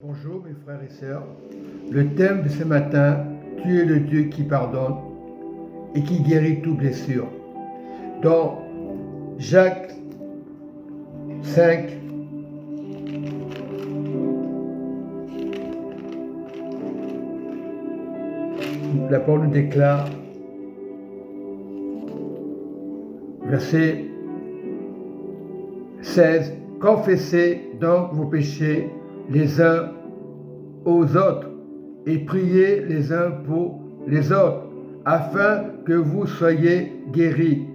Bonjour mes frères et sœurs. Le thème de ce matin, tu es le Dieu qui pardonne et qui guérit toute blessure. Dans Jacques 5, la parole nous déclare, verset 16, confessez donc vos péchés les uns aux autres et priez les uns pour les autres, afin que vous soyez guéris.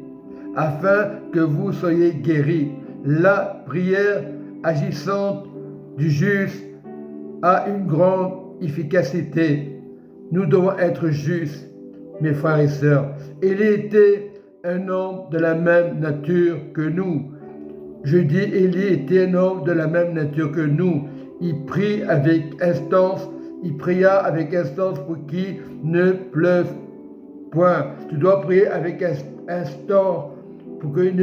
Afin que vous soyez guéris. La prière agissante du juste a une grande efficacité. Nous devons être justes, mes frères et sœurs. Il était un homme de la même nature que nous. Je dis, Élie était un homme de la même nature que nous. Il pria avec instance pour qu'il ne pleuve point. Tu dois prier avec instance pour qu'il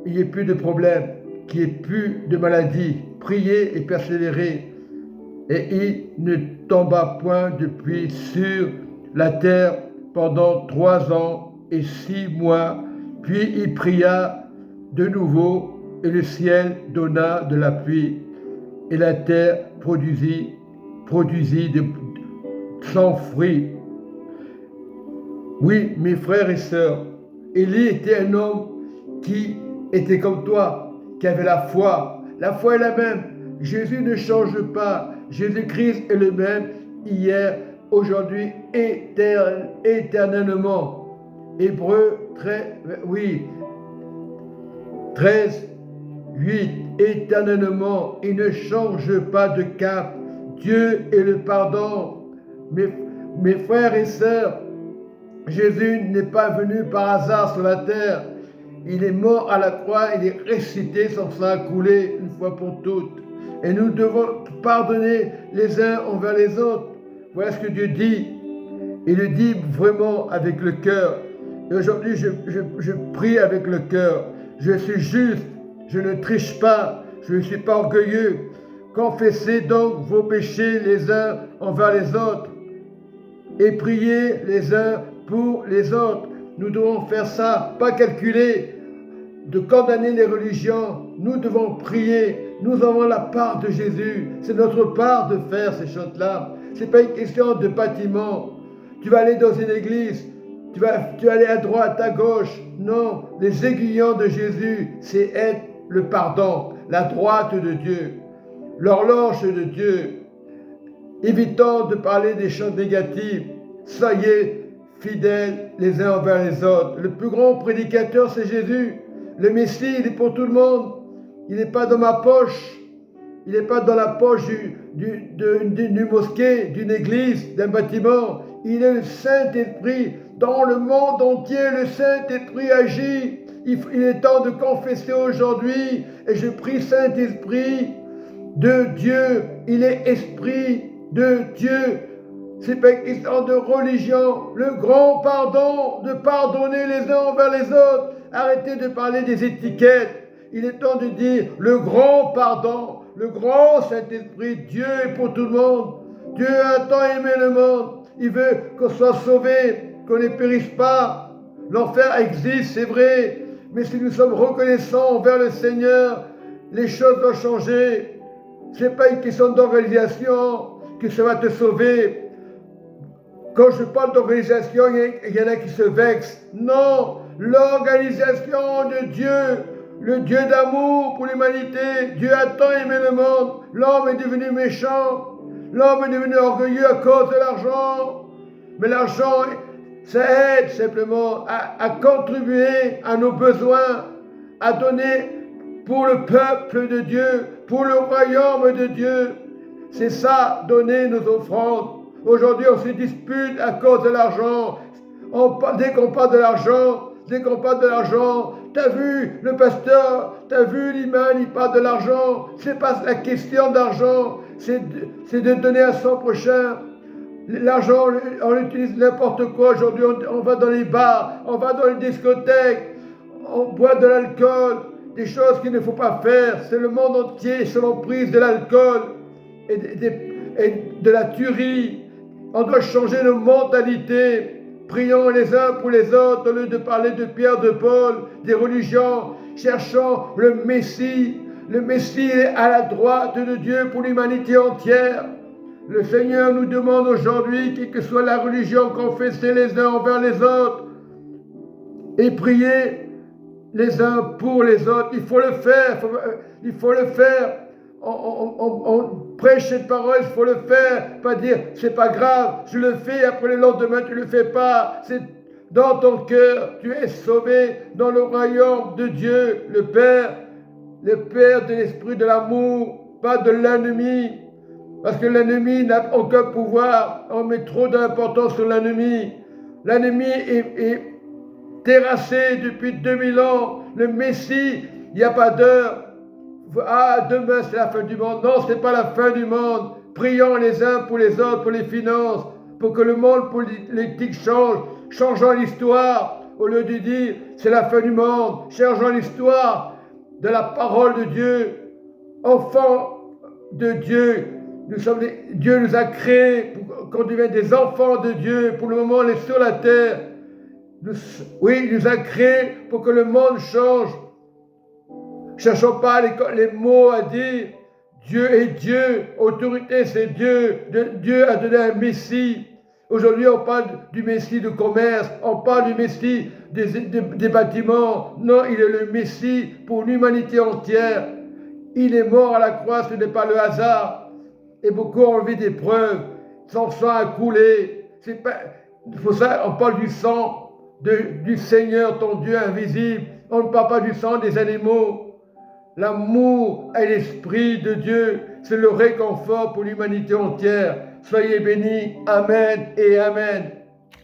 n'y ait plus de problème, qu'il n'y ait plus de maladie. Prier et persévérer. Et il ne tomba point depuis sur la terre pendant 3 ans et 6 mois. Puis il pria de nouveau, et le ciel donna de la pluie, et la terre produisit son fruit. Oui, mes frères et sœurs, Élie était un homme qui était comme toi, qui avait la foi. La foi est la même. Jésus ne change pas. Jésus-Christ est le même hier, aujourd'hui, éternellement. Hébreux 13, 8. Éternellement, il ne change pas de cap. Dieu est le pardon. Mes frères et sœurs, Jésus n'est pas venu par hasard sur la terre. Il est mort à la croix, il est ressuscité, son sang a coulé une fois pour toutes. Et nous devons pardonner les uns envers les autres. Voilà ce que Dieu dit. Il le dit vraiment avec le cœur. Et aujourd'hui, je prie avec le cœur. Je suis juste, je ne triche pas, je ne suis pas orgueilleux. Confessez donc vos péchés les uns envers les autres et priez les uns pour les autres. Nous devons faire ça, pas calculer, de condamner les religions. Nous devons prier. Nous avons la part de Jésus. C'est notre part de faire ces choses-là. Ce n'est pas une question de bâtiment. Tu vas aller dans une église, tu vas aller à droite, à gauche. Non, les aiguillons de Jésus, c'est être le pardon, la droite de Dieu, l'horloge de Dieu. Évitons de parler des choses négatives. Soyez fidèles les uns envers les autres. Le plus grand prédicateur, c'est Jésus. Le Messie, il est pour tout le monde. Il n'est pas dans ma poche. Il n'est pas dans la poche d'une mosquée, d'une église, d'un bâtiment. Il est le Saint-Esprit. Dans le monde entier, le Saint-Esprit agit. Il est temps de confesser aujourd'hui. Et je prie Saint-Esprit de Dieu. Il est Esprit de Dieu. C'est pas une question de religion. Le grand pardon, de pardonner les uns envers les autres. Arrêtez de parler des étiquettes. Il est temps de dire le grand pardon, le grand Saint-Esprit. Dieu est pour tout le monde. Dieu a tant aimé le monde. Il veut qu'on soit sauvé, qu'on ne périsse pas. L'enfer existe, c'est vrai. Mais si nous sommes reconnaissants envers le Seigneur, les choses vont changer. Ce n'est pas une question d'organisation que ça va te sauver. Quand je parle d'organisation, il y en a qui se vexent. Non, l'organisation de Dieu, le Dieu d'amour pour l'humanité. Dieu a tant aimé le monde. L'homme est devenu méchant. L'homme est devenu orgueilleux à cause de l'argent. Mais l'argent, ça aide simplement à contribuer à nos besoins, à donner pour le peuple de Dieu, pour le royaume de Dieu. C'est ça, donner nos offrandes. Aujourd'hui, on se dispute à cause de l'argent. Dès qu'on parle de l'argent, t'as vu le pasteur, t'as vu l'imam, il parle de l'argent. C'est pas la question d'argent, c'est de donner à son prochain. L'argent, on utilise n'importe quoi. Aujourd'hui, on va dans les bars, on va dans les discothèques, on boit de l'alcool, des choses qu'il ne faut pas faire. C'est le monde entier sous l'emprise de l'alcool. et de la tuerie. On doit changer de mentalité. Prions les uns pour les autres au lieu de parler de Pierre, de Paul, des religions. Cherchons le Messie. Le Messie est à la droite de Dieu pour l'humanité entière. Le Seigneur nous demande aujourd'hui, quelle que soit la religion, confesser les uns envers les autres et prier les uns pour les autres. Il faut le faire. Il faut le faire. On prêche cette parole, il faut le faire. Pas dire, c'est pas grave, je le fais, après le lendemain, tu le fais pas. C'est dans ton cœur, tu es sauvé dans le royaume de Dieu, le Père de l'esprit de l'amour, pas de l'ennemi. Parce que l'ennemi n'a aucun pouvoir. On met trop d'importance sur l'ennemi. L'ennemi est terrassé depuis 2000 ans. Le Messie, il n'y a pas d'heure. Ah, demain c'est la fin du monde. Non, ce n'est pas la fin du monde. Prions les uns pour les autres, pour les finances, pour que le monde politique change. Changeons l'histoire. Au lieu de dire c'est la fin du monde. Changeons l'histoire de la parole de Dieu. Enfants de Dieu. Dieu nous a créés pour qu'on devienne des enfants de Dieu. Pour le moment, on est sur la terre. Il nous a créés pour que le monde change. Cherchons pas les mots à dire. Dieu est Dieu. Autorité, c'est Dieu. Dieu a donné un Messie. Aujourd'hui, on parle du Messie de commerce. On parle du Messie des bâtiments. Non, il est le Messie pour l'humanité entière. Il est mort à la croix, ce n'est pas le hasard. Et beaucoup ont enlevé des preuves. Son sang a coulé. C'est pour ça, on parle du sang du Seigneur, ton Dieu invisible. On ne parle pas du sang des animaux. L'amour et l'esprit de Dieu, c'est le réconfort pour l'humanité entière. Soyez bénis. Amen et Amen.